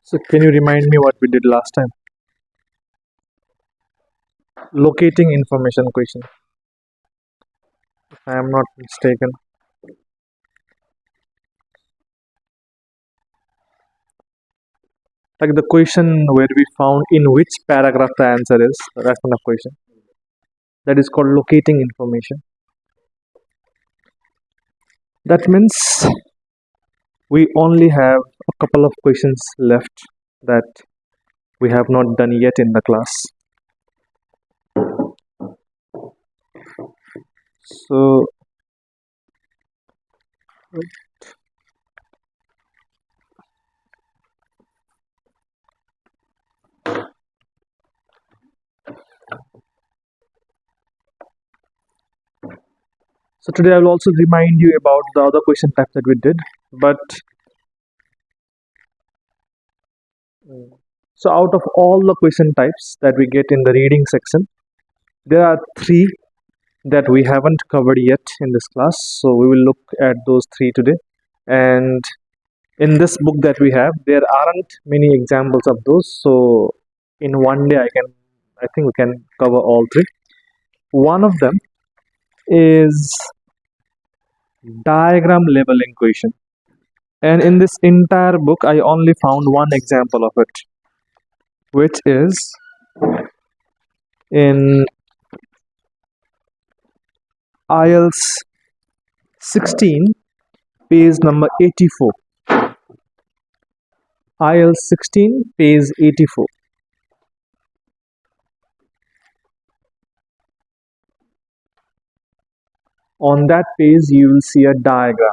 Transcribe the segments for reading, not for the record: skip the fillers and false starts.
So can you remind me what we did last time? Locating information question. If I am not mistaken. Like the question where we found in which paragraph the answer is, that kind of question. That is called locating information. That means we only have a couple of questions left that we have not done yet in the class. So So today I will also remind you about the other question type that we did. But so out of all the question types that we get in the reading section, there are three that we haven't covered yet in this class. So we will look at those three today. And in this book that we have, there aren't many examples of those. So in one day I think we can cover all three. One of them is diagram labeling question. And in this entire book, I only found one example of it, which is in IELTS 16, page number 84. IELTS 16, page 84. On that page, you will see a diagram.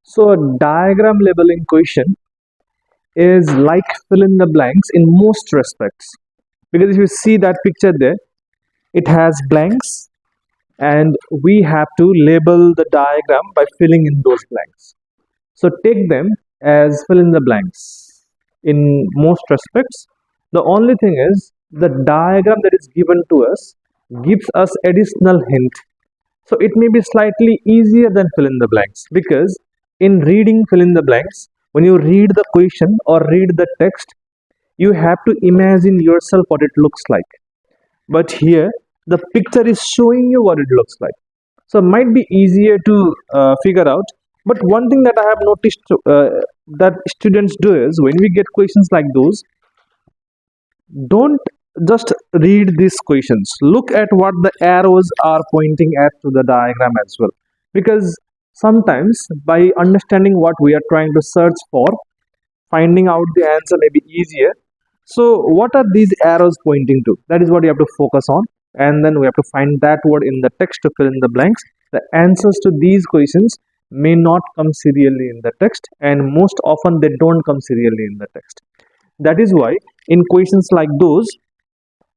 So a diagram labeling question is like fill in the blanks in most respects. Because if you see that picture there, it has blanks and we have to label the diagram by filling in those blanks. So take them as fill in the blanks in most respects. The only thing is the diagram that is given to us gives us additional hint. So it may be slightly easier than fill in the blanks because in reading fill in the blanks, when you read the question or read the text, you have to imagine yourself what it looks like. But here, the picture is showing you what it looks like. So it might be easier to figure out. But one thing that I have noticed that students do is when we get questions like those, don't just read these questions. Look at what the arrows are pointing at to the diagram as well. Because sometimes by understanding what we are trying to search for, finding out the answer may be easier. So what are these arrows pointing to? That is what you have to focus on. And then we have to find that word in the text to fill in the blanks. The answers to these questions may not come serially in the text, and most often they don't come serially in the text. That is why in questions like those,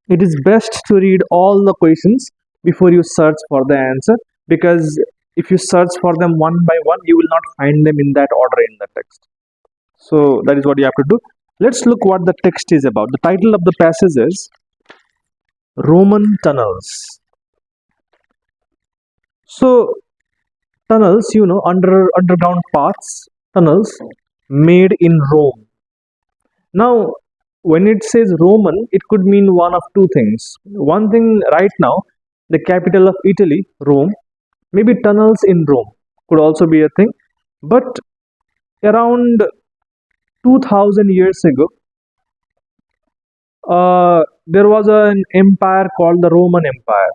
it is best to read all the questions before you search for the answer, because if you search for them one by one, you will not find them in that order in the text. So that is what you have to do. Let's look what the text is about. The title of the passage is Roman Tunnels. So tunnels, underground paths, tunnels made in Rome. Now, when it says Roman, it could mean one of two things. One thing right now, the capital of Italy, Rome, maybe tunnels in Rome could also be a thing. But around 2000 years ago, there was an empire called the Roman Empire.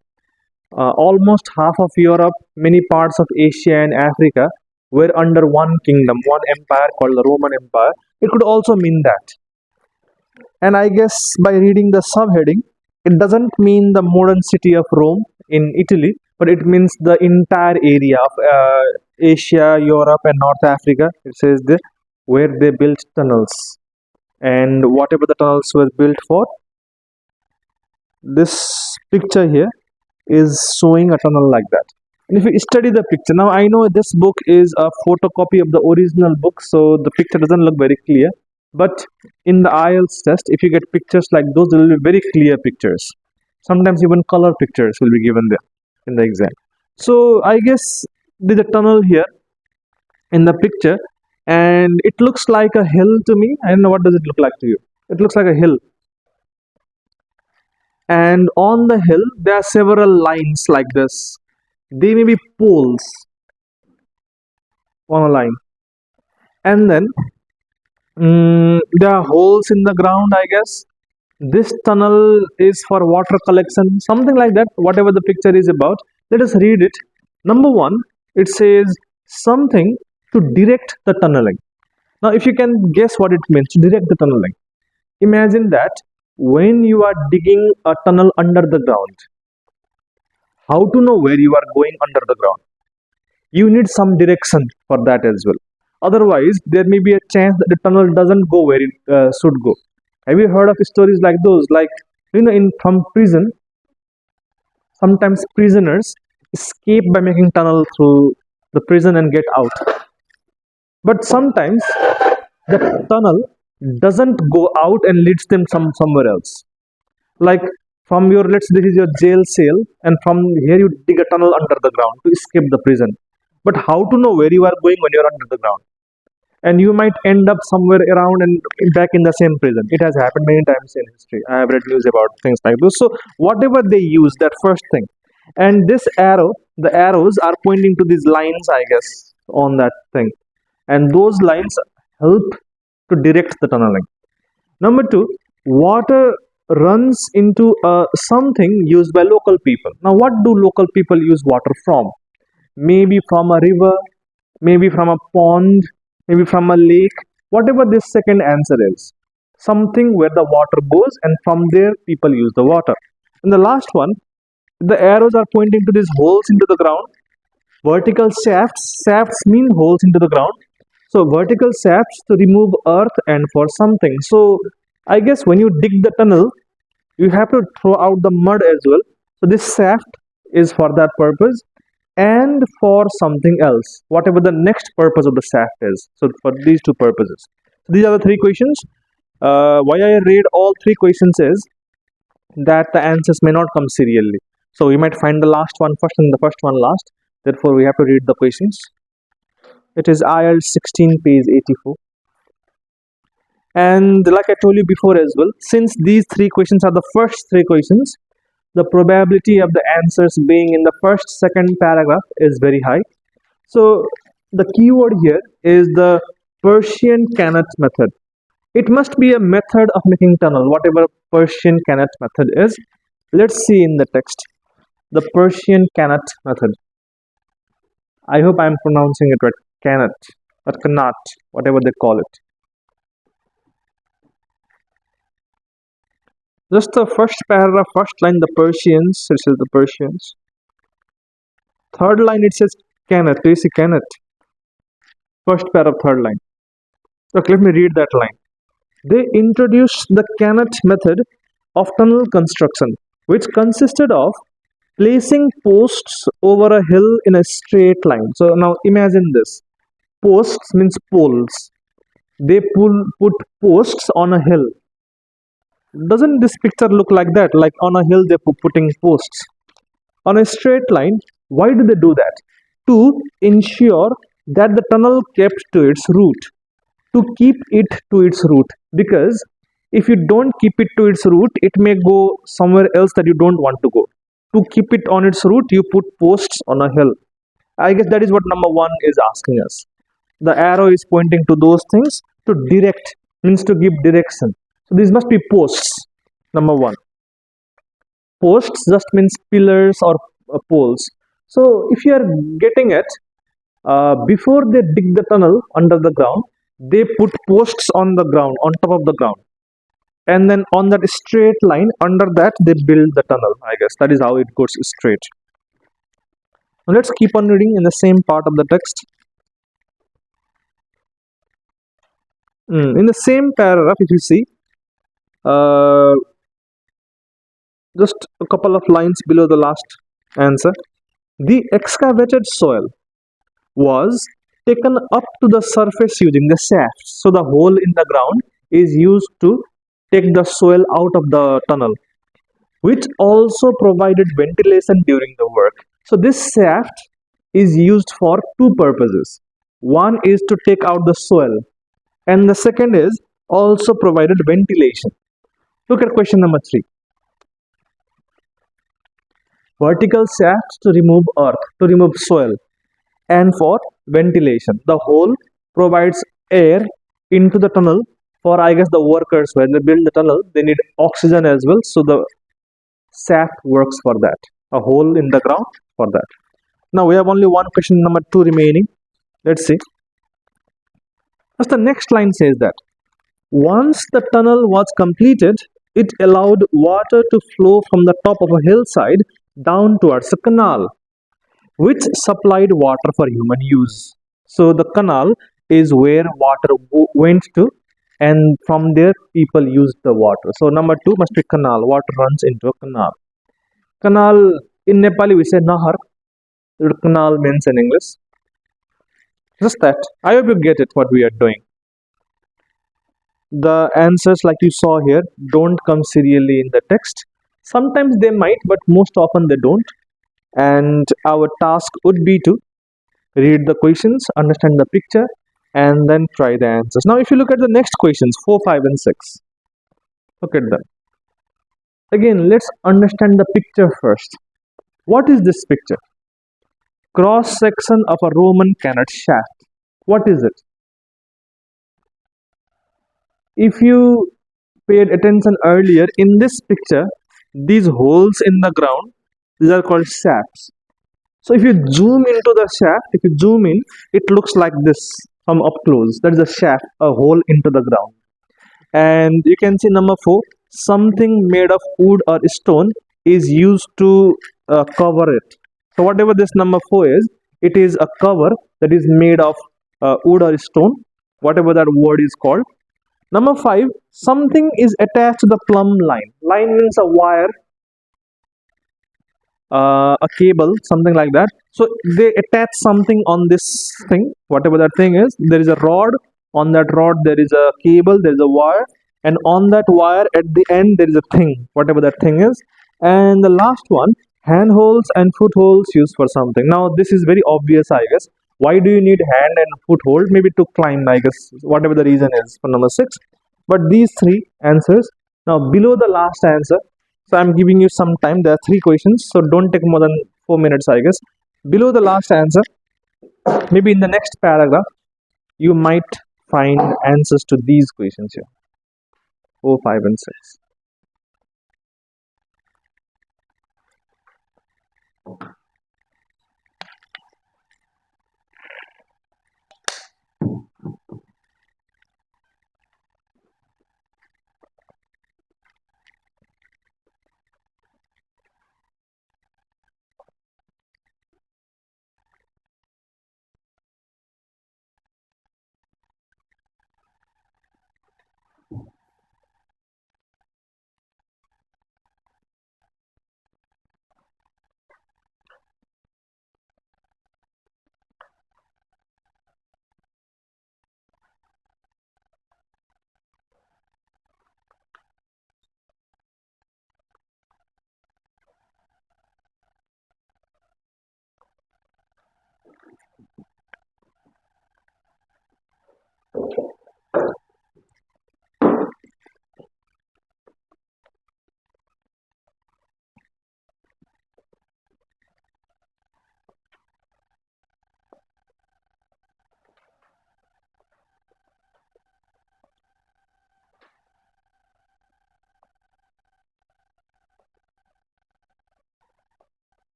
Almost half of Europe, many parts of Asia and Africa were under one kingdom, one empire called the Roman Empire. It could also mean that. And I guess by reading the subheading, it doesn't mean the modern city of Rome in Italy, but it means the entire area of Asia, Europe, and North Africa. It says there where they built tunnels. And whatever the tunnels were built for, this picture here is showing a tunnel like that. And if you study the picture, now I know this book is a photocopy of the original book, so the picture doesn't look very clear. But in the IELTS test, if you get pictures like those, there will be very clear pictures. Sometimes even color pictures will be given there in the exam. So I guess there's a tunnel here in the picture, and it looks like a hill to me. I don't know, what does it look like to you? It looks like a hill, and on the hill there are several lines like this. They may be poles on a line, and then there are holes in the ground, I guess. This tunnel is for water collection, something like that, whatever the picture is about. Let us read it. Number one, it says something to direct the tunneling. Now, if you can guess what it means, to direct the tunneling, imagine that when you are digging a tunnel under the ground, how to know where you are going under the ground? You need some direction for that as well. Otherwise, there may be a chance that the tunnel doesn't go where it should go. Have you heard of stories like those? Like, in from prison, sometimes prisoners escape by making tunnel through the prison and get out. But sometimes the tunnel doesn't go out and leads them somewhere else. Like, from your, let's say this is your jail cell, and from here you dig a tunnel under the ground to escape the prison. But how to know where you are going when you're under the ground? And you might end up somewhere around and back in the same prison. It has happened many times in history. I have read news about things like this. So whatever they use, that first thing, and this arrow, the arrows are pointing to these lines, I guess, on that thing, and those lines help to direct the tunneling. Number two, water runs into something used by local people. Now, what do local people use water from? Maybe from a river, maybe from a pond, maybe from a lake, whatever this second answer is. Something where the water goes, and from there people use the water. And the last one, the arrows are pointing to these holes into the ground. Vertical shafts, shafts mean holes into the ground. So vertical shafts to remove earth and for something. So I guess when you dig the tunnel, you have to throw out the mud as well. So this shaft is for that purpose and for something else, whatever the next purpose of the shaft is. So for these two purposes. So these are the three questions. Why I read all three questions is that the answers may not come serially. So you might find the last one first and the first one last. Therefore, we have to read the questions. It is IELTS 16, page 84. And like I told you before as well, since these three questions are the first three questions, the probability of the answers being in the first, second paragraph is very high. So the keyword here is the Persian canot method. It must be a method of making tunnel, whatever Persian canot method is. Let's see in the text. The Persian canot method. I hope I am pronouncing it right. Canot or canot, whatever they call it. Just the first paragraph, first line, the Persians, it says the Persians. Third line, it says canot. Do you see canot? First paragraph, third line. Okay, let me read that line. They introduced the canot method of tunnel construction, which consisted of placing posts over a hill in a straight line. So now imagine this. Posts means poles. They put posts on a hill. Doesn't this picture look like that? Like on a hill, they're putting posts on a straight line. Why do they do that? To ensure that the tunnel kept to its route. To keep it to its route. Because if you don't keep it to its route, it may go somewhere else that you don't want to go. To keep it on its route, you put posts on a hill. I guess that is what number one is asking us. The arrow is pointing to those things. To direct means to give direction. So these must be posts. Number one. Posts just means pillars or poles. So if you are getting it, before they dig the tunnel under the ground, they put posts on the ground, on top of the ground. And then on that straight line, under that they build the tunnel. I guess that is how it goes straight. Now let's keep on reading in the same part of the text. In the same paragraph, if you see, just a couple of lines below the last answer, the excavated soil was taken up to the surface using the shafts. So the hole in the ground is used to take the soil out of the tunnel, which also provided ventilation during the work. So this shaft is used for two purposes. One is to take out the soil, and the second is also provided ventilation. Look at question number 3. Vertical shafts to remove earth, to remove soil, and for ventilation. The hole provides air into the tunnel for, I guess, the workers. When they build the tunnel, they need oxygen as well. So the shaft works for that. A hole in the ground for that. Now we have only one question number 2 remaining. Let's see. As the next line says that once the tunnel was completed, it allowed water to flow from the top of a hillside down towards a canal, which supplied water for human use. So the canal is where water went to, and from there people used the water. So number 2 must be canal. Water runs into a canal. Canal in Nepali we say nahar. Canal means in English. Just that. I hope you get it what we are doing. The answers, like you saw here, don't come serially in the text. Sometimes they might, but most often they don't. And our task would be to read the questions, understand the picture, and then try the answers. Now, if you look at the next questions, 4, 5, and 6, look at them. Again, let's understand the picture first. What is this picture? Cross section of a Roman canal shaft. What is it? If you paid attention earlier, in this picture, these holes in the ground, these are called shafts. So if you zoom into the shaft, if you zoom in, it looks like this from up close. That is a shaft, a hole into the ground. And you can see number 4, something made of wood or stone is used to cover it. So whatever this number 4 is, it is a cover that is made of wood or stone, whatever that word is called. Number 5, something is attached to the plumb line. Line means a wire, a cable, something like that. So they attach something on this thing, whatever that thing is. There is a rod. On that rod, there is a cable, there is a wire, and on that wire at the end, there is a thing, whatever that thing is. And the last one, handholds and footholds used for something. Now, this is very obvious, I guess. Why do you need hand and foothold? Maybe to climb, I guess, whatever the reason is for number 6. But these 3 answers. Now, below the last answer, so I'm giving you some time. There are 3 questions, so don't take more than 4 minutes, I guess. Below the last answer, maybe in the next paragraph, you might find answers to these questions here. 4, 5, and 6.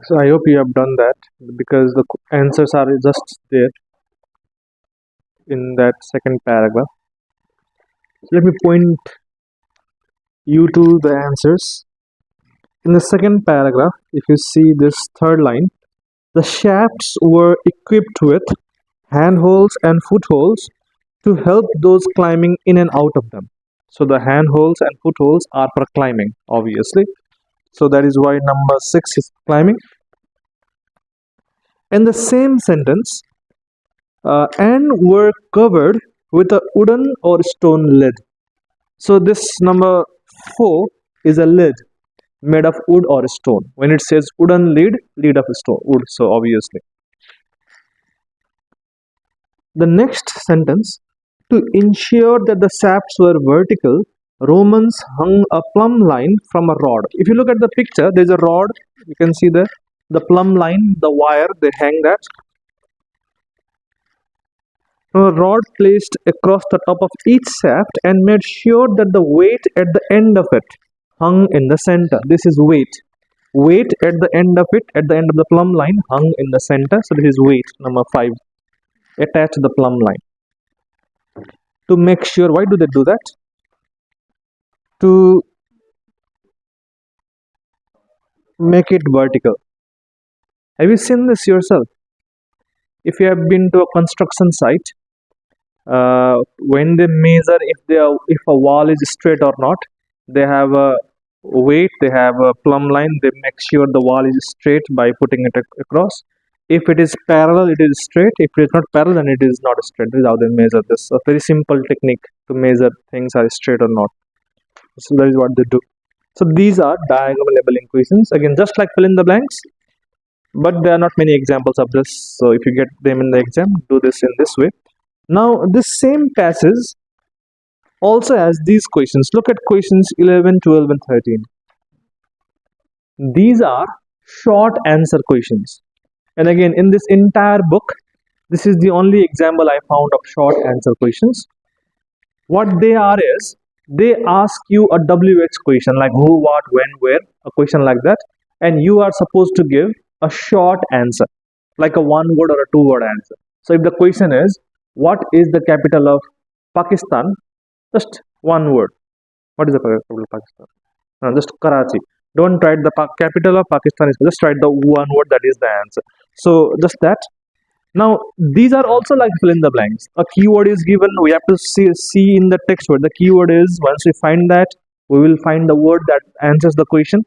So I hope you have done that because the answers are just there in that second paragraph. So let me point you to the answers. In the second paragraph, if you see this third line, the shafts were equipped with handholds and footholds to help those climbing in and out of them. So the handholds and footholds are for climbing, obviously. So that is why number 6 is climbing. In the same sentence, and were covered with a wooden or stone lid. So this number 4 is a lid made of wood or stone. When it says wooden lid, lid of stone, wood. So obviously. The next sentence, to ensure that the shafts were vertical, Romans hung a plumb line from a rod. If you look at the picture, there's a rod. You can see the plumb line, the wire, they hang that. A rod placed across the top of each shaft and made sure that the weight at the end of it hung in the center. This is weight. Weight at the end of it, at the end of the plumb line, hung in the center. So this is weight, number 5. Attach the plumb line. To make sure, why do they do that? To make it vertical. Have you seen this yourself? If you have been to a construction site, when they measure if a wall is straight or not, they have a weight, they have a plumb line, they make sure the wall is straight by putting it across. If it is parallel, it is straight. If it is not parallel, then it is not straight. This is how they measure this. A very simple technique to measure things are straight or not. So that is what they do. So these are diagonal labeling questions. Again, just like fill in the blanks, but there are not many examples of this. So if you get them in the exam, do this in this way. Now, this same passage also has these questions. Look at questions 11, 12, and 13. These are short answer questions. And again, in this entire book, this is the only example I found of short answer questions. What they are is, they ask you a WH question like who, what, when, where, a question like that, and you are supposed to give a short answer, like a one word or a two word answer. So if the question is, what is the capital of Pakistan? Just one word. What is the capital of Pakistan? Just Karachi. Don't write the capital of Pakistan. Just write the one word that is the answer. So just that. Now these are also like fill in the blanks. A keyword is given. We have to see in the text word the keyword is. Once we find that, we will find the word that answers the question,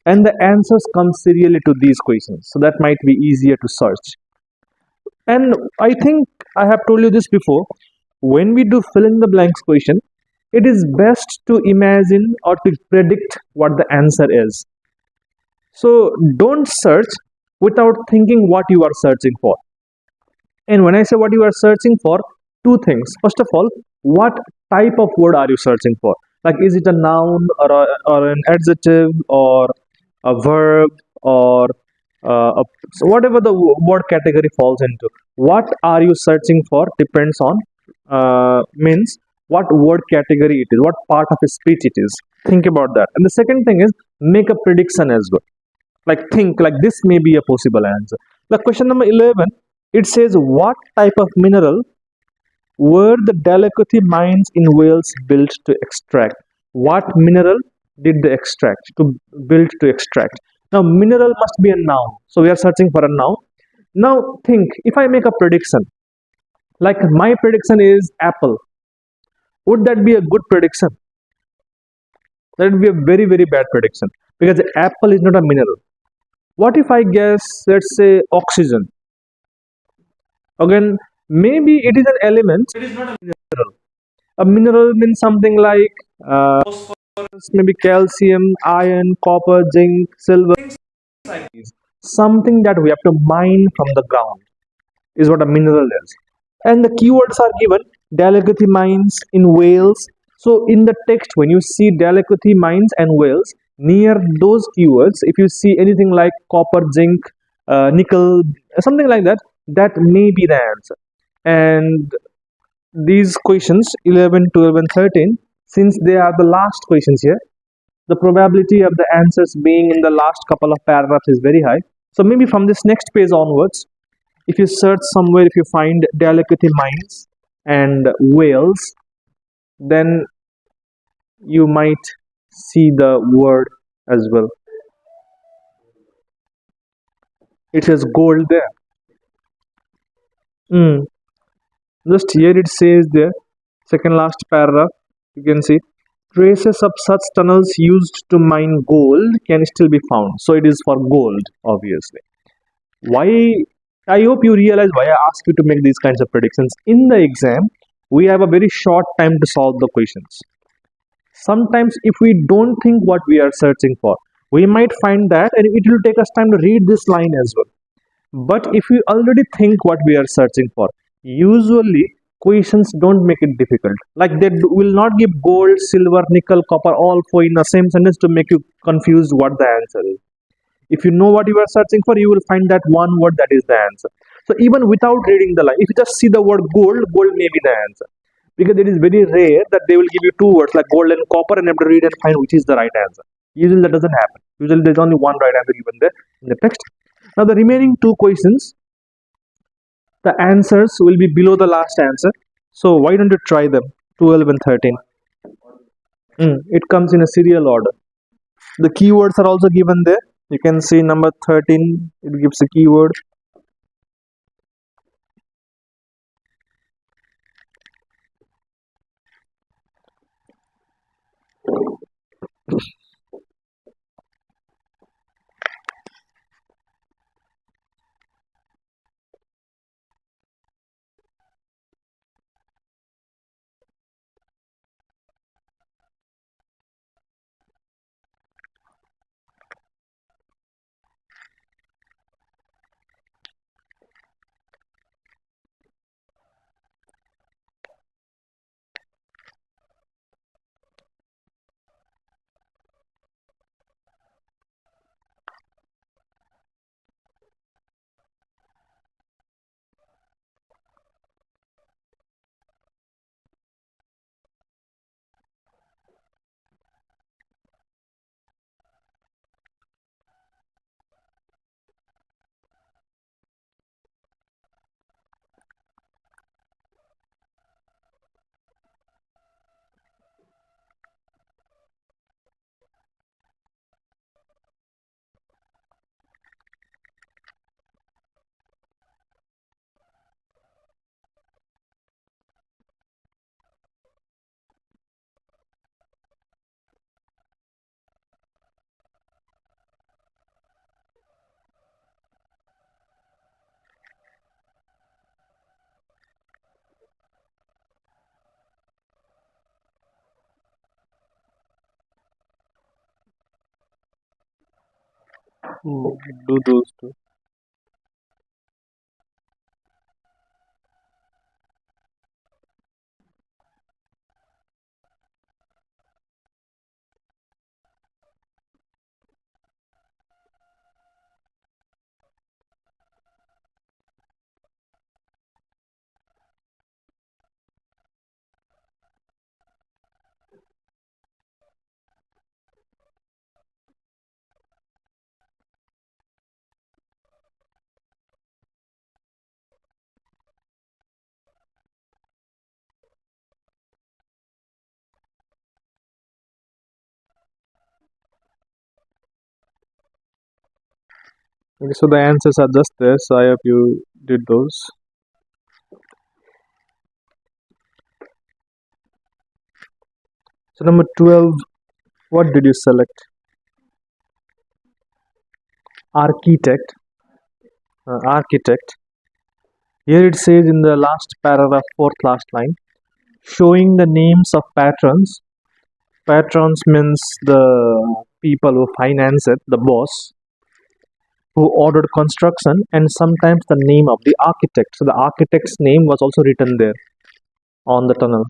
and the answers come serially to these questions. So that might be easier to search. And I think I have told you this before. When we do fill in the blanks question, it is best to imagine or to predict what the answer is. So don't search without thinking what you are searching for. And when I say what you are searching for, two things. First of all, what type of word are you searching for? Like, is it a noun or an adjective or a verb or so whatever the word category falls into? What are you searching for depends on means what word category it is, what part of a speech it is. Think about that. And the second thing is make a prediction as well. Like think like this may be a possible answer. Like question number 11, it says what type of mineral were the Delacote mines in Wales built to extract? What mineral did they extract to build to extract? Now mineral must be a noun, so we are searching for a noun. Now think, if I make a prediction, like my prediction is apple, would that be a good prediction? That would be a very very bad prediction because apple is not a mineral. What if I guess, let's say, oxygen? Again, maybe it is an element. It is not a mineral. A mineral means something like maybe calcium, iron, copper, zinc, silver. Something that we have to mine from the ground is what a mineral is. And the keywords are given Delacote mines in Wales. So in the text, when you see Delacote mines and Wales, near those keywords, if you see anything like copper, zinc, nickel, something like that, that may be the answer. And these questions 11, 12, and 13, since they are the last questions here, the probability of the answers being in the last couple of paragraphs is very high. So maybe from this next page onwards, if you search somewhere, if you find delicate mines and whales, then you might see the word as well. It has gold there. Mm. Just here it says there, second last paragraph, you can see traces of such tunnels used to mine gold can still be found. So it is for gold, obviously. Why? I hope you realize why I ask you to make these kinds of predictions. In the exam, we have a very short time to solve the questions. Sometimes, if we don't think what we are searching for, we might find that, and it will take us time to read this line as well. But if we already think what we are searching for, usually questions don't make it difficult. Like they will not give gold, silver, nickel, copper, all four in the same sentence to make you confused what the answer is. If you know what you are searching for, you will find that one word that is the answer. So even without reading the line, if you just see the word gold, gold may be the answer. Because it is very rare that they will give you two words like gold and copper and you have to read and find which is the right answer. Usually that doesn't happen. Usually there's only one right answer given there in the text. Now the remaining two questions, the answers will be below the last answer. So why don't you try them? 12 and 13. It comes in a serial order. The keywords are also given there. You can see number 13, it gives a keyword. Do those two. Okay, so the answers are just there. So I hope you did those. So number 12, what did you select? Architect. Architect. Here it says in the last paragraph, fourth last line, showing the names of patrons. Patrons means the people who finance it, the boss, who ordered construction, and sometimes the name of the architect. So the architect's name was also written there on the tunnel.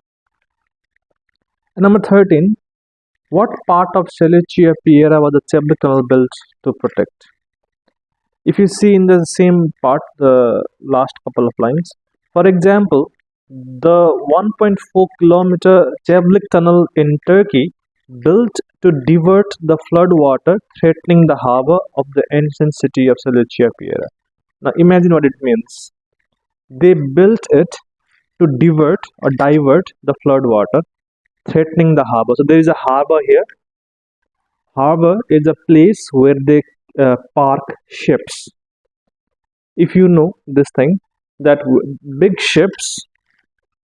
And number 13, what part of Seleucia Piera was the Cheblik tunnel built to protect? If you see in the same part, the last couple of lines, for example, the 1.4 kilometer Cheblik tunnel in Turkey built to divert the flood water threatening the harbor of the ancient city of Seleucia Pera. Now imagine what it means. They built it to divert the flood water threatening the harbor. So there is a harbor here. Harbor is a place where they park ships. If you know this thing, that big ships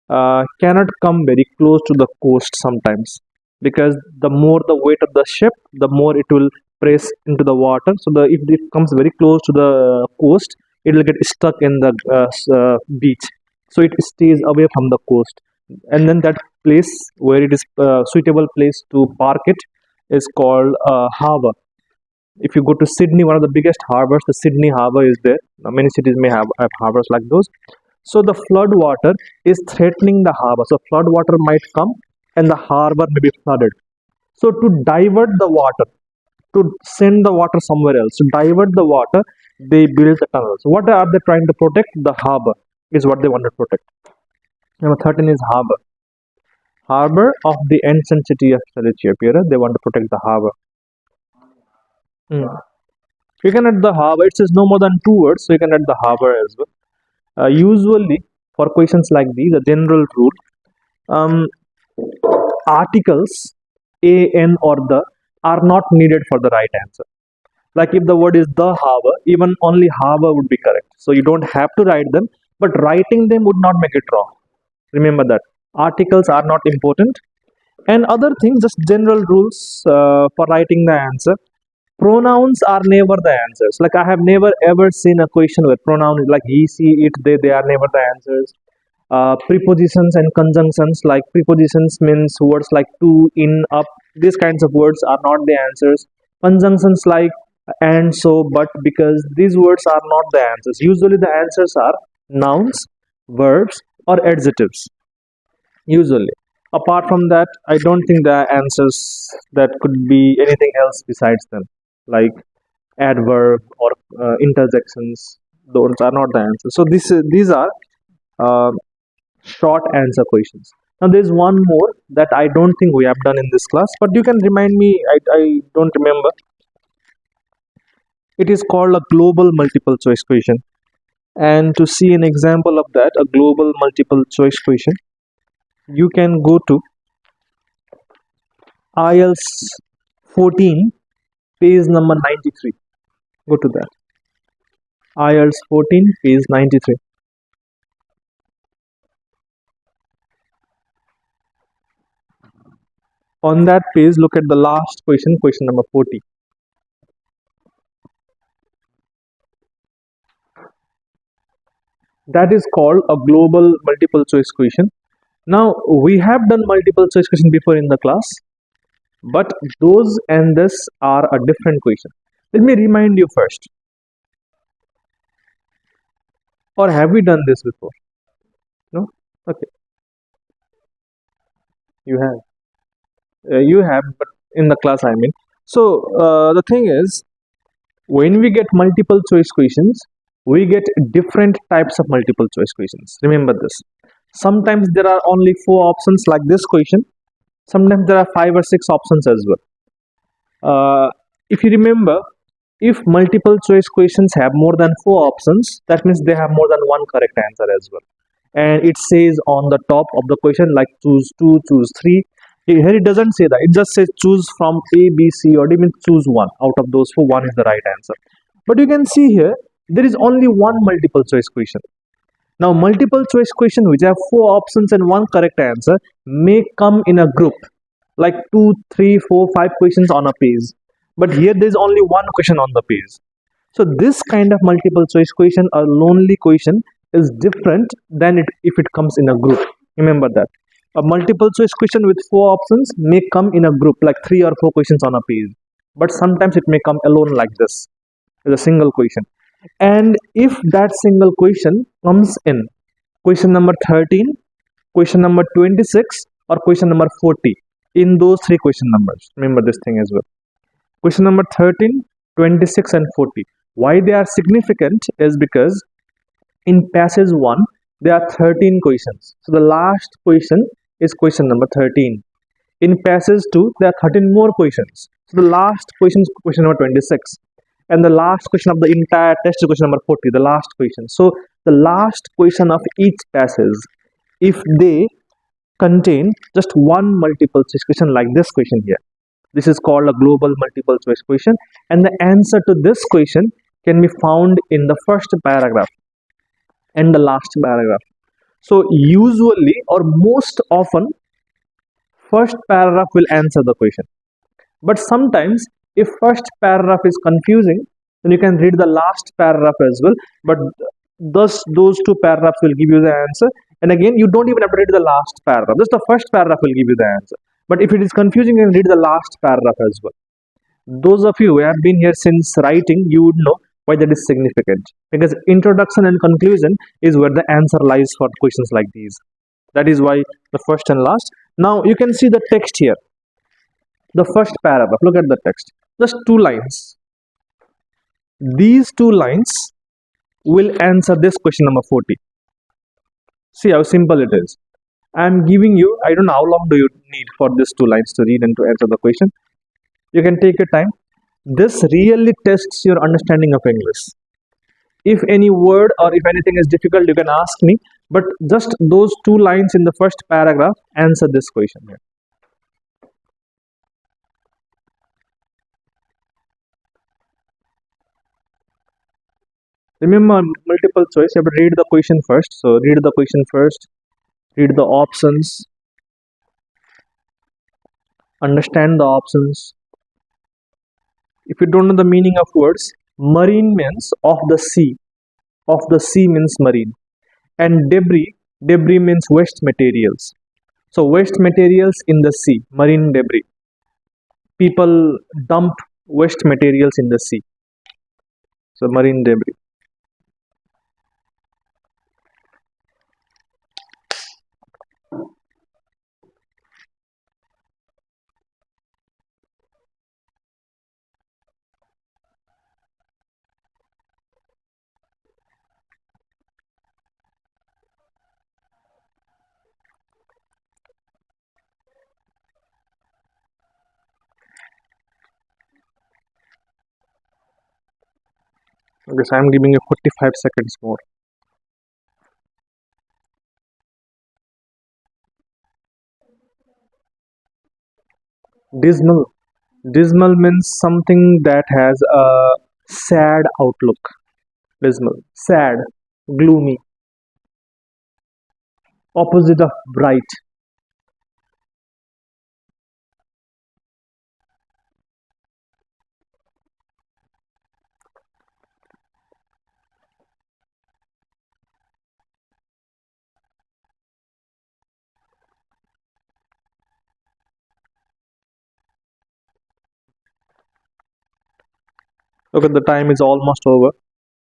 cannot come very close to the coast sometimes, because the more the weight of the ship, the more it will press into the water. So if it comes very close to the coast, it will get stuck in the beach. So it stays away from the coast, and then that place where it is suitable place to park it is called harbor. If you go to Sydney, one of the biggest harbors, the Sydney harbor is there. Now, many cities may have harbors like those. So the flood water is threatening the harbor. So flood water might come and the harbor may be flooded. So to divert the water, to send the water somewhere else, to divert the water, they build a tunnel. So what are they trying to protect? The harbor is what they want to protect. Number 13 is harbor. Harbor of the ancient city of Seleucia Pera. They want to protect the harbor. You can add the harbor. It says no more than 2 words, so you can add the harbor as well. Usually, for questions like these, a general rule, um, articles a, n, or the are not needed for the right answer. Like if the word is the harbor, even only harbor would be correct. So you don't have to write them, but writing them would not make it wrong. Remember that. Articles are not important. And other things, just general rules for writing the answer. Pronouns are never the answers. Like I have never ever seen a question where pronoun is like he, she, it, they are never the answers. Prepositions and conjunctions, like prepositions means words like to, in, up, these kinds of words are not the answers. Conjunctions like and, so, but, because, these words are not the answers. Usually the answers are nouns, verbs, or adjectives. Usually. Apart from that, I don't think there are answers that could be anything else besides them, like adverb or interjections. Those are not the answers. So these are uh, short answer questions. Now there's one more that I don't think we have done in this class, but you can remind me. I don't remember. It is called a global multiple choice question. And to see an example of that, a global multiple choice question, you can go to IELTS 14, page number 93. Go to that. IELTS 14, page 93. On that page, look at the last question, question number 40. That is called a global multiple choice question. Now, we have done multiple choice question before in the class, but those and this are a different question. Let me remind you first. Or have we done this before? No? Okay. You have. You have, but in the class, I mean. So, the thing is, when we get multiple choice questions, we get different types of multiple choice questions. Remember this. Sometimes there are only 4 options like this question. Sometimes there are 5 or 6 options as well. If you remember, if multiple choice questions have more than 4 options, that means they have more than one correct answer as well. And it says on the top of the question like choose 2, choose 3. Here it doesn't say that. It just says choose from A, B, C, or D, means choose one. Out of those 4, one is the right answer. But you can see here, there is only one multiple choice question. Now, multiple choice question which have 4 options and one correct answer may come in a group, like 2, 3, 4, 5 questions on a page. But here there is only one question on the page. So this kind of multiple choice question, a lonely question, is different than if it comes in a group. Remember that. A multiple choice question with 4 options may come in a group, like 3 or 4 questions on a page. But sometimes it may come alone like this, as a single question. And if that single question comes in question number 13, question number 26, or question number 40, in those 3 question numbers, remember this thing as well. Question number 13, 26, and 40. Why they are significant is because in passage 1, there are 13 questions. So the last question is question number 13. In passage 2, there are 13 more questions. So the last question is question number 26. And the last question of the entire test is question number 40, the last question. So the last question of each passage, if they contain just one multiple choice question like this question here, this is called a global multiple choice question, and the answer to this question can be found in the first paragraph and the last paragraph. So usually or most often first paragraph will answer the question, but sometimes if first paragraph is confusing, then you can read the last paragraph as well, but thus those two paragraphs will give you the answer. And again, you don't even have to read the last paragraph, just the first paragraph will give you the answer. But if it is confusing, you can read the last paragraph as well. Those of you who have been here since writing, you would know why that is significant, because introduction and conclusion is where the answer lies for questions like these. That is why the first and last. Now you can see the text here, the first paragraph. Look at the text, just two lines. These two lines will answer this question number 40. See how simple it is. I am giving you, I don't know how long do you need for these two lines to read and to answer the question. You can take your time. This really tests your understanding of English. If any word or if anything is difficult, you can ask me, but just those two lines in the first paragraph answer this question here. Remember, multiple choice, you have to read the question first. So read the question first, read the options, understand the options. If you don't know the meaning of words, marine means of the sea. Of the sea means marine. And debris means waste materials. So waste materials in the sea, marine debris. People dump waste materials in the sea. So marine debris. Okay, so I'm giving you 45 seconds more. Dismal. Dismal means something that has a sad outlook. Dismal. Sad. Gloomy. Opposite of bright. Okay, the time is almost over.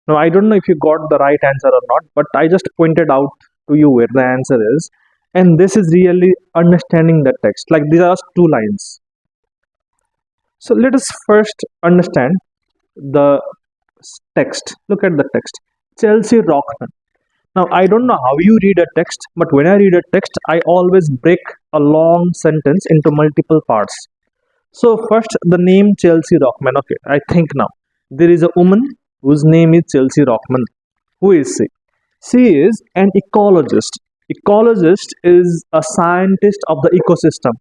Now, I don't know if you got the right answer or not, but I just pointed out to you where the answer is. And this is really understanding the text. Like these are two lines. So let us first understand the text. Look at the text. Chelsea Rockman. Now, I don't know how you read a text, but when I read a text, I always break a long sentence into multiple parts. So, first, the name Chelsea Rockman. Okay, I think now. There is a woman whose name is Chelsea Rockman. Who is she? She is an ecologist. Ecologist is a scientist of the ecosystem.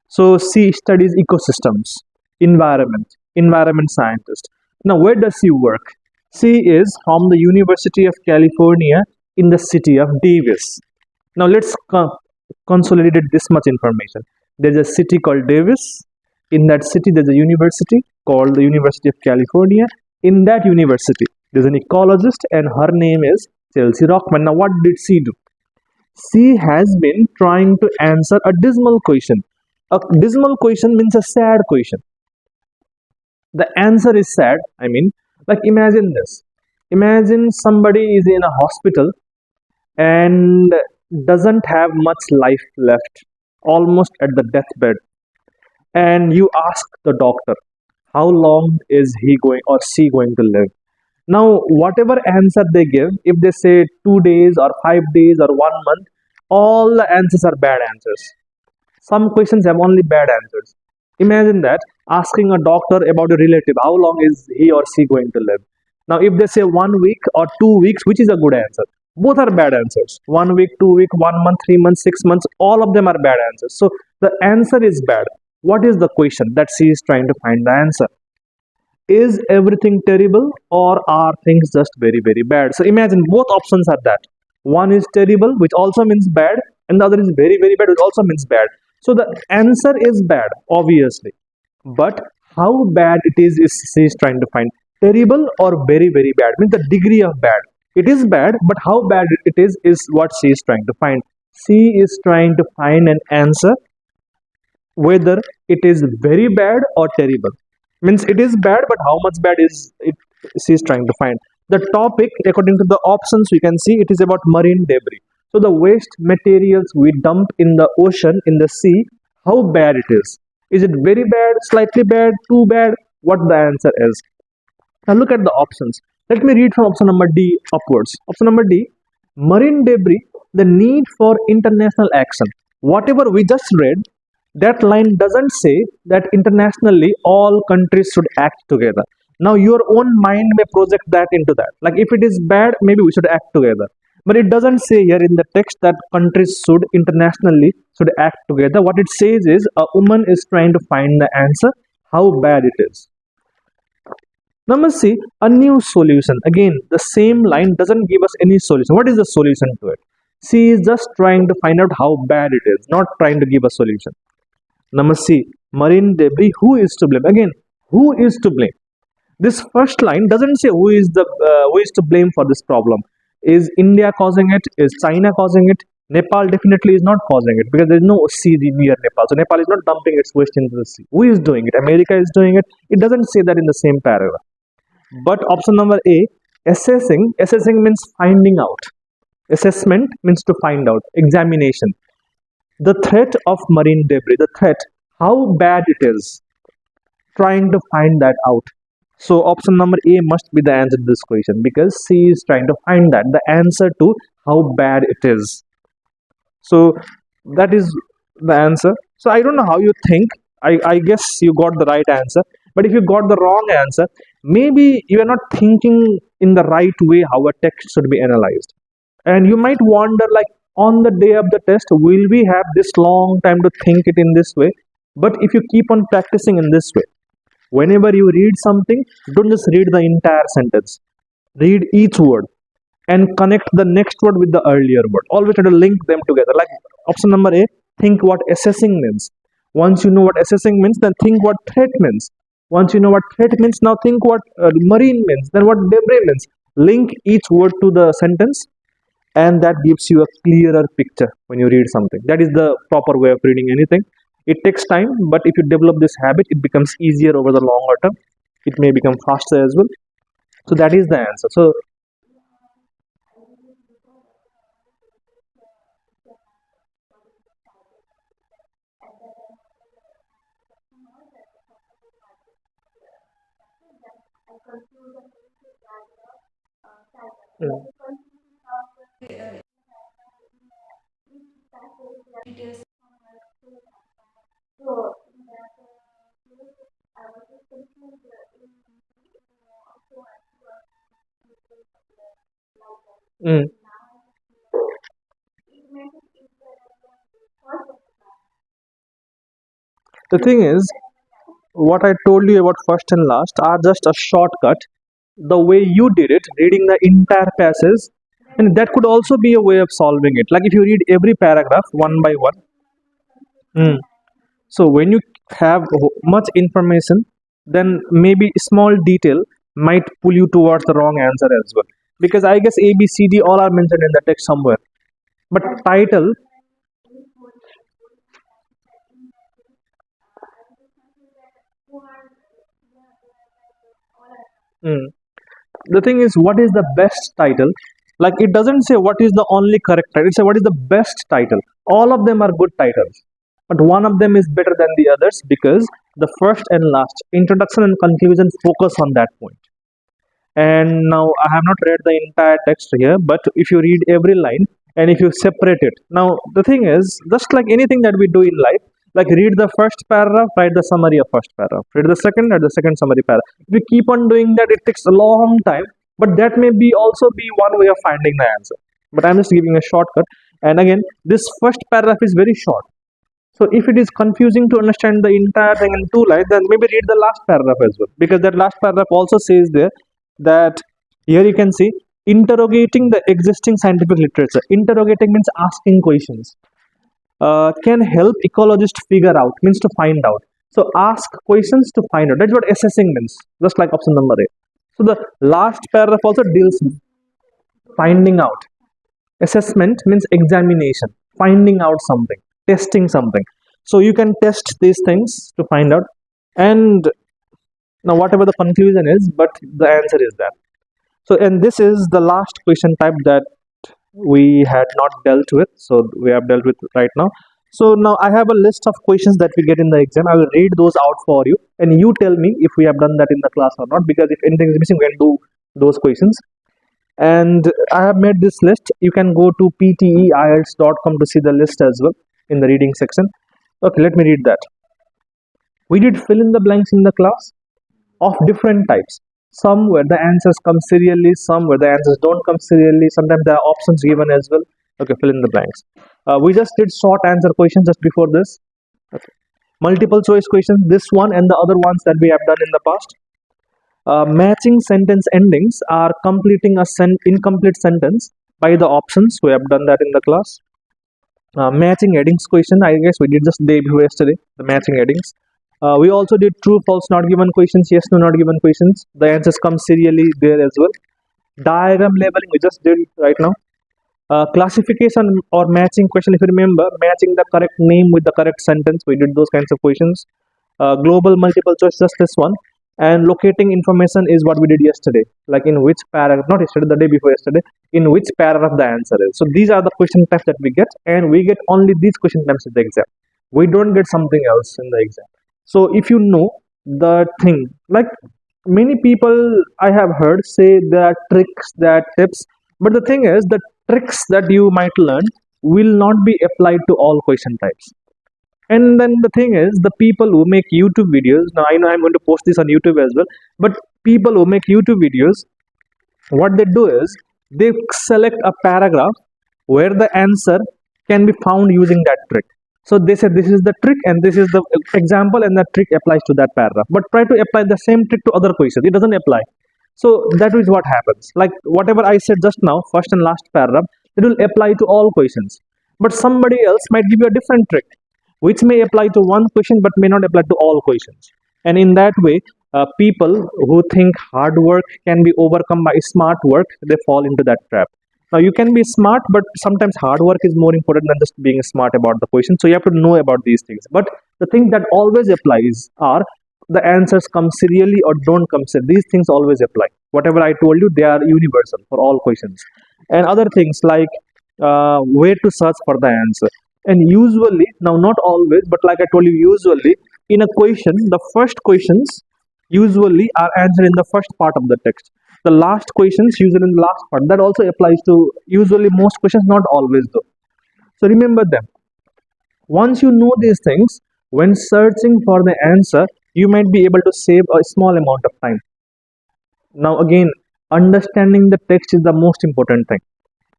So she studies ecosystems, environment scientist. Now, where does she work? She is from the University of California in the city of Davis. Now, let's consolidate this much information. There's a city called Davis. In that city, there's a university called the University of California. In that university, there's an ecologist, and her name is Chelsea Rockman. Now, what did she do? She has been trying to answer a dismal question. A dismal question means a sad question. The answer is sad. I mean, like imagine this. Imagine somebody is in a hospital and doesn't have much life left, almost at the deathbed. And you ask the doctor, how long is he going or she going to live? Now, whatever answer they give, if they say 2 days or 5 days or 1 month, all the answers are bad answers. Some questions have only bad answers. Imagine that, asking a doctor about a relative, how long is he or she going to live? Now, if they say 1 week or 2 weeks, which is a good answer? Both are bad answers. 1 week, 2 week, 1 month, 3 months, 6 months, all of them are bad answers. So the answer is bad. What is the question that she is trying to find the answer? Is everything terrible, or are things just very, very bad? So imagine both options are that. One is terrible, which also means bad, and the other is very, very bad, which also means bad. So the answer is bad, obviously. But how bad it is she is trying to find. Terrible or very, very bad means the degree of bad. It is bad, but how bad it is what she is trying to find. She is trying to find an answer whether it is very bad or terrible. Means it is bad, but how much bad is it she is trying to find. The topic, according to the options, we can see it is about marine debris. So the waste materials we dump in the ocean, in the sea, how bad it is. Is it very bad, slightly bad, too bad? What the answer is. Now look at the options. Let me read from option number D upwards. Option number D, marine debris, the need for international action. Whatever we just read, that line doesn't say that internationally all countries should act together. Now your own mind may project that into that. Like if it is bad, maybe we should act together. But it doesn't say here in the text that countries should internationally should act together. What it says is a woman is trying to find the answer, how bad it is. Number C, a new solution. Again, the same line doesn't give us any solution. What is the solution to it? She is just trying to find out how bad it is, not trying to give a solution. Number C, marine debris. Who is to blame? Again, who is to blame? This first line doesn't say who is to blame for this problem. Is India causing it? Is China causing it? Nepal definitely is not causing it because there is no sea near Nepal. So Nepal is not dumping its waste into the sea. Who is doing it? America is doing it. It doesn't say that in the same paragraph. But option number A, assessing. Assessing means finding out. Assessment means to find out. Examination. The threat of marine debris. The threat. How bad it is. Trying to find that out. So option number A must be the answer to this question because she is trying to find that the answer to how bad it is. So that is the answer. So I don't know how you think. I guess you got the right answer. But if you got the wrong answer, maybe you are not thinking in the right way how a text should be analyzed. And you might wonder, like, on the day of the test, will we have this long time to think it in this way? But if you keep on practicing in this way, whenever you read something, don't just read the entire sentence. Read each word and connect the next word with the earlier word. Always try to link them together. Like option number A, think what assessing means. Once you know what assessing means, then think what threat means. Once you know what threat means, now think what marine means, then what debris means. Link each word to the sentence, and that gives you a clearer picture when you read something. That is the proper way of reading anything. It takes time, but if you develop this habit, it becomes easier over the longer term. It may become faster as well. So that is the answer. So mm, mm. The thing is, what I told you about first and last are just a shortcut. The way you did it, reading the entire passage, and that could also be a way of solving it. Like if you read every paragraph one by one. Mm. So when you have much information, then maybe small detail might pull you towards the wrong answer as well. Because I guess A, B, C, D all are mentioned in the text somewhere. But title, mm, the thing is, what is the best title? Like it doesn't say what is the only correct title. It says what is the best title. All of them are good titles, but one of them is better than the others because the first and last introduction and conclusion focus on that point. And now I have not read the entire text here, but if you read every line and if you separate it, now the thing is, just like anything that we do in life, Like read the first paragraph, write the summary of first paragraph. Read the second, write the second summary paragraph. If you keep on doing that, it takes a long time. But that may be also be one way of finding the answer. But I'm just giving a shortcut. And again, this first paragraph is very short. So if it is confusing to understand the entire thing in two lines, then maybe read the last paragraph as well. Because that last paragraph also says there that here you can see interrogating the existing scientific literature. Interrogating means asking questions. Can help ecologists figure out, means to find out. So ask questions to find out. That's what assessing means, just like option number A. So the last paragraph also deals with finding out. Assessment means examination, finding out something, testing something. So you can test these things to find out. And now whatever the conclusion is, but the answer is that. So, and this is the last question type that we had not dealt with. So we have dealt with right now. So now I have a list of questions that we get in the exam. I will read those out for you, and you tell me if we have done that in the class or not. Because if anything is missing, we can do those questions. And I have made this list. You can go to pteielts.com to see the list as well in the reading section. Okay, let me read that. We did fill in the blanks in the class of different types. Some where the answers come serially, some where the answers don't come serially. Sometimes there are options given as well. Okay, fill in the blanks. We just did short answer questions just before this. Okay. Multiple choice questions, this one and the other ones that we have done in the past. Matching sentence endings are completing a incomplete sentence by the options. We have done that in the class. Matching headings question, I guess we did just day before yesterday, the matching headings. We also did true, false, not given questions, yes, no, not given questions. The answers come serially there as well. Diagram labeling, we just did right now. Classification or matching question, if you remember, matching the correct name with the correct sentence, we did those kinds of questions. Global multiple choice, just this one. And locating information is what we did yesterday, like in which paragraph, not yesterday, the day before yesterday, in which paragraph the answer is. So these are the question types that we get, and we get only these question types in the exam. We don't get something else in the exam. So if you know the thing, like many people I have heard say there are tricks, there are tips, but the thing is the tricks that you might learn will not be applied to all question types. And then the thing is, the people who make YouTube videos, now I know I'm going to post this on YouTube as well, but people who make YouTube videos, what they do is they select a paragraph where the answer can be found using that trick. So they said this is the trick and this is the example, and that trick applies to that paragraph. But try to apply the same trick to other questions. It doesn't apply. So that is what happens. Like whatever I said just now, first and last paragraph, it will apply to all questions. But somebody else might give you a different trick, which may apply to one question but may not apply to all questions. And in that way, people who think hard work can be overcome by smart work, they fall into that trap. Now you can be smart, but sometimes hard work is more important than just being smart about the question. So you have to know about these things. But the thing that always applies are the answers come serially or don't come serially. These things always apply. Whatever I told you, they are universal for all questions. And other things like where to search for the answer. And usually, now not always, but like I told you, usually in a question, the first questions usually are answered in the first part of the text. The last questions usually in the last part. That also applies to usually most questions, not always though. So remember them. Once you know these things, when searching for the answer, you might be able to save a small amount of time. Now again, understanding the text is the most important thing.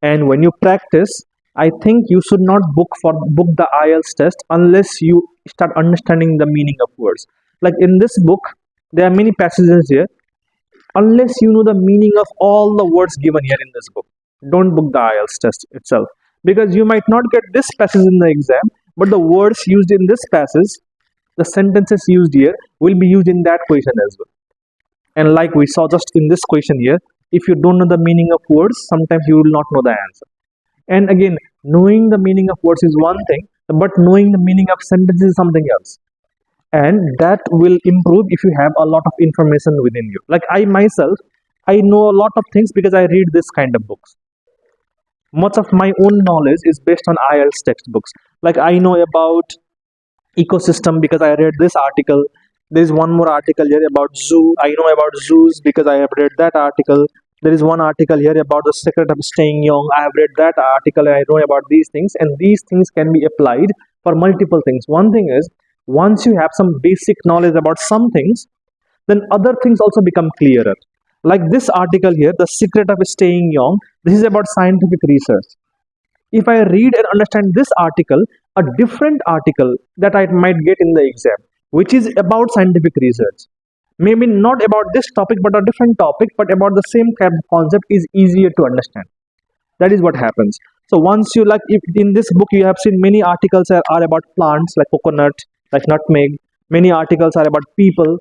And when you practice, I think you should not book the IELTS test unless you start understanding the meaning of words. Like in this book, there are many passages here. Unless you know the meaning of all the words given here in this book, don't book the IELTS test itself. Because you might not get this passage in the exam, but the words used in this passage, the sentences used here, will be used in that question as well. And like we saw just in this question here, if you don't know the meaning of words, sometimes you will not know the answer. And again, knowing the meaning of words is one thing, but knowing the meaning of sentences is something else. And that will improve if you have a lot of information within you. Like I myself, I know a lot of things because I read this kind of books. Much of my own knowledge is based on IELTS textbooks. Like I know about ecosystem because I read this article. There is one more article here about zoo. I know about zoos because I have read that article. There is one article here about the secret of staying young. I have read that article and I know about these things, and these things can be applied for multiple things. One thing is, once you have some basic knowledge about some things, then other things also become clearer. Like this article here, The Secret of Staying Young, this is about scientific research. If I read and understand this article, a different article that I might get in the exam, which is about scientific research, maybe not about this topic but a different topic, but about the same kind of concept, is easier to understand. That is what happens. So once you, like, if in this book you have seen many articles are about plants like coconut, like nutmeg. Many articles are about people.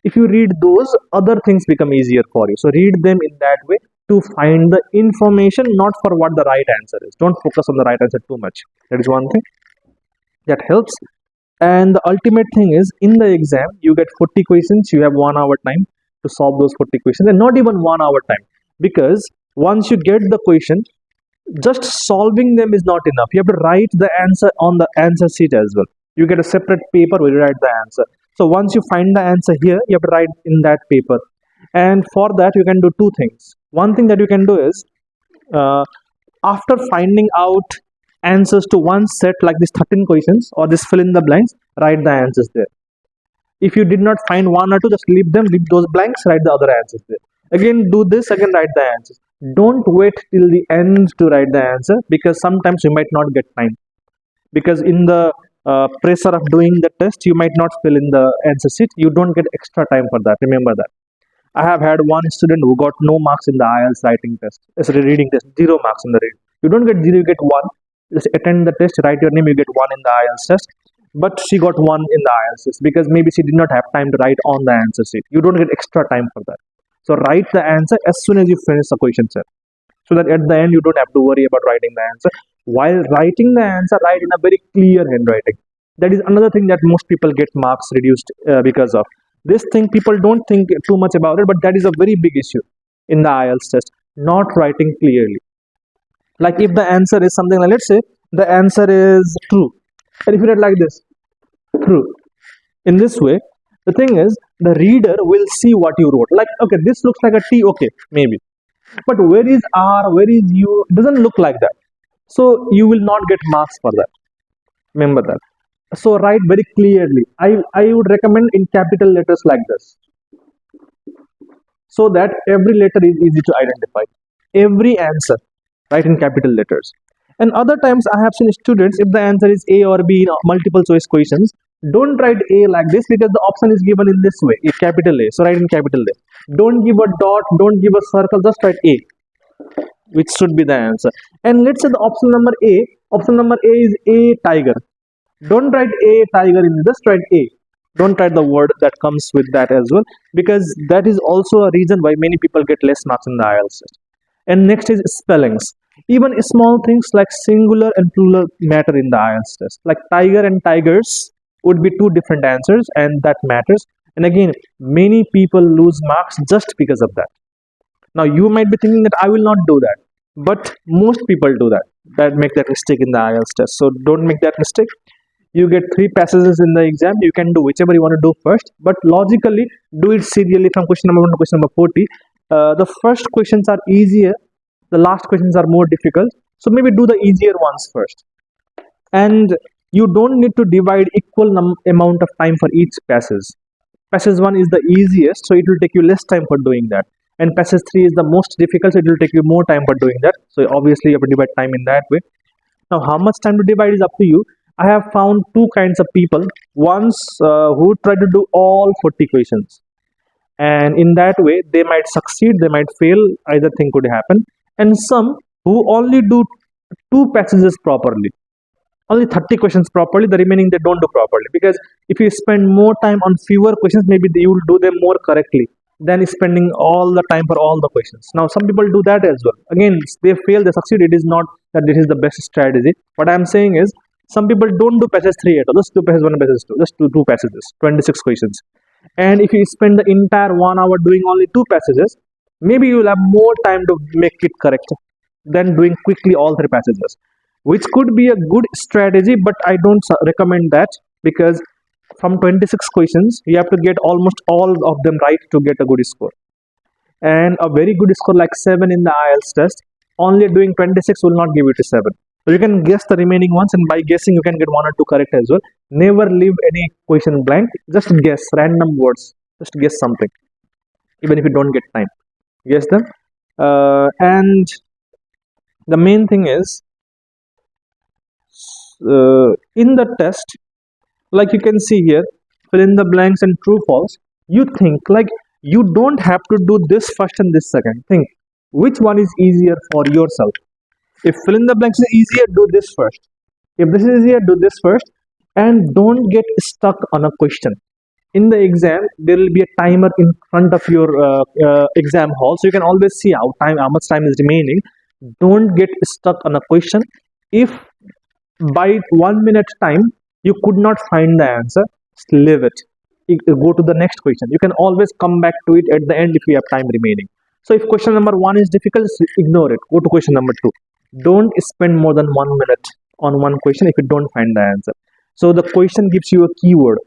If you read those, other things become easier for you. So read them in that way to find the information, not for what the right answer is. Don't focus on the right answer too much. That is one thing that helps. And the ultimate thing is, in the exam you get 40 questions, you have 1 hour time to solve those 40 questions, and not even 1 hour time, because once you get the question, just solving them is not enough. You have to write the answer on the answer sheet as well. You get a separate paper where you write the answer. So once you find the answer here, you have to write in that paper. And for that, you can do two things. One thing that you can do is, uh, after finding out answers to one set like this 13 questions or this fill in the blanks, write the answers there. If you did not find one or two, just leave those blanks, write the other answers there. Again, do this, again, write the answers. Don't wait till the end to write the answer, because sometimes you might not get time. Because in the pressure of doing the test, you might not fill in the answer sheet. You don't get extra time for that. Remember that. I have had one student who got no marks in the IELTS writing test, sorry, reading test, 0 marks in the reading. You don't get 0, you get 1. Just attend the test, write your name, you get 1 in the IELTS test. But she got 1 in the IELTS test because maybe she did not have time to write on the answer sheet. You don't get extra time for that. So write the answer as soon as you finish the question set, so that at the end you don't have to worry about writing the answer. While writing the answer, write in a very clear handwriting. That is another thing that most people get marks reduced because of. This thing people don't think too much about it, but that is a very big issue in the IELTS test. Not writing clearly. Like if the answer is something like, let's say the answer is true, and if you write like this, true, in this way, the thing is, the reader will see what you wrote. Like, okay, this looks like a T, okay, maybe, but where is R, where is U? It doesn't look like that. So you will not get marks for that. Remember that. So write very clearly. I would recommend in capital letters like this, so that every letter is easy to identify. Every answer, write in capital letters. And other times I have seen students, if the answer is A or B in multiple choice questions, don't write A like this, because the option is given in this way, in capital A. So write in capital A. Don't give a dot, don't give a circle, just write A, which should be the answer. And let's say the option number A is A tiger. Don't write A tiger in this, just write A. Don't write the word that comes with that as well, because that is also a reason why many people get less marks in the IELTS test. And next is spellings. Even small things like singular and plural matter in the IELTS test. Like tiger and tigers would be two different answers, and that matters. And again, many people lose marks just because of that. Now you might be thinking that I will not do that, but most people do that. That make that mistake in the IELTS test. So don't make that mistake. You get 3 passages in the exam. You can do whichever you want to do first, but logically do it serially from question number 1 to question number 40. The first questions are easier, the last questions are more difficult. So maybe do the easier ones first. And you don't need to divide equal amount of time for each passage. Passage 1 is the easiest, so it will take you less time for doing that. And passage 3 is the most difficult, so it will take you more time for doing that. So obviously you have to divide time in that way. Now how much time to divide is up to you. I have found two kinds of people. Ones who try to do all 40 questions, and in that way they might succeed, they might fail, either thing could happen. And some who only do 2 passages properly, only 30 questions properly, the remaining they don't do properly, because if you spend more time on fewer questions, maybe you will do them more correctly than spending all the time for all the questions. Now some people do that as well. Again, they fail, they succeed. It is not that this is the best strategy. What I am saying is, some people don't do passage 3 at all, just do passage 1 and passage 2, just do 2 passages, 26 questions. And if you spend the entire 1 hour doing only 2 passages, maybe you will have more time to make it correct than doing quickly all 3 passages, which could be a good strategy, but I don't recommend that, because from 26 questions you have to get almost all of them right to get a good score. And a very good score like 7 in the IELTS test, only doing 26 will not give you to 7. So you can guess the remaining ones, and by guessing, you can get one or two correct as well. Never leave any question blank. Just guess random words. Just guess something, even if you don't get time. Guess them. And the main thing is, in the test, like you can see here, fill in the blanks and true false. You think like you don't have to do this first and this second. Think which one is easier for yourself. If fill in the blanks is easier, do this first. If this is easier, do this first. And don't get stuck on a question. In the exam, there will be a timer in front of your exam hall, so you can always see how much time is remaining. Don't get stuck on a question. If by 1 minute time you could not find the answer, just leave it. Go to the next question. You can always come back to it at the end if you have time remaining. So if question number one is difficult, just ignore it. Go to question number two. Don't spend more than 1 minute on one question if you don't find the answer. So the question gives you a keyword.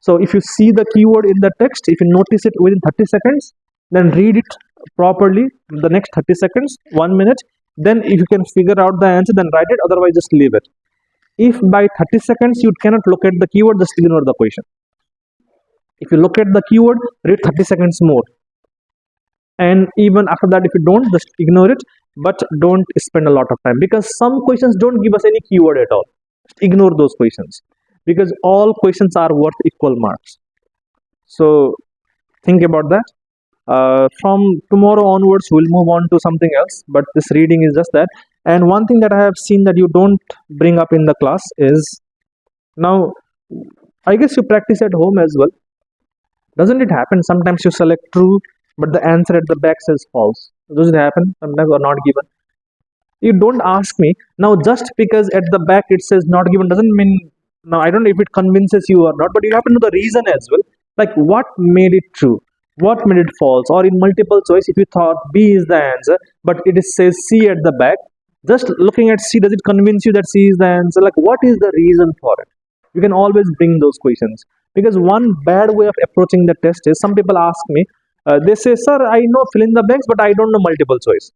So if you see the keyword in the text, if you notice it within 30 seconds, then read it properly the next 30 seconds, 1 minute. Then if you can figure out the answer, then write it. Otherwise, just leave it. If by 30 seconds you cannot locate the keyword, just ignore the question. If you look at the keyword, read 30 seconds more. And even after that, if you don't, just ignore it. But don't spend a lot of time, because some questions don't give us any keyword at all. Just ignore those questions, because all questions are worth equal marks. So think about that. From tomorrow onwards, we'll move on to something else, but this reading is just that. And one thing that I have seen that you don't bring up in the class is, now I guess you practice at home as well. Doesn't it happen sometimes you select true, but the answer at the back says false? Does it happen sometimes, or not given? You don't ask me. Now just because at the back it says not given doesn't mean, now I don't know if it convinces you or not, but you have to know the reason as well. Like what made it true, what made it false? Or in multiple choice, if you thought B is the answer but it is says C at the back, just looking at C, does it convince you that C is the answer? Like what is the reason for it? You can always bring those questions. Because one bad way of approaching the test is, some people ask me, they say, sir, I know fill in the blanks but I don't know multiple choice.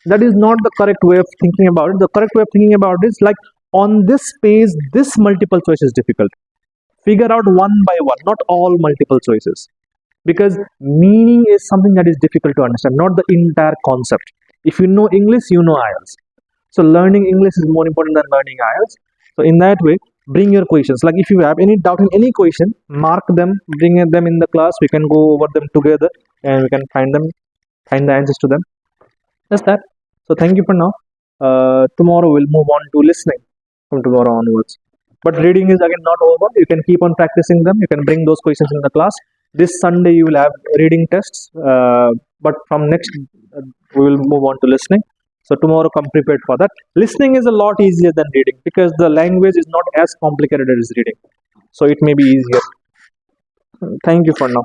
That is not the correct way of thinking about it. The correct way of thinking about it is like, on this page this multiple choice is difficult, figure out one by one, not all multiple choices. Because meaning is something that is difficult to understand, not the entire concept. If you know English, you know IELTS. So learning English is more important than learning IELTS. So in that way, bring your questions. Like if you have any doubt in any question, mark them, bring them in the class. We can go over them together and we can find the answers to them. Just that. So thank you for now. Tomorrow we'll move on to listening from tomorrow onwards. But reading is again not over. You can keep on practicing them. You can bring those questions in the class. This Sunday you will have reading tests. But from next, we will move on to listening. So tomorrow come prepared for that. Listening is a lot easier than reading, because the language is not as complicated as reading. So it may be easier. Thank you for now.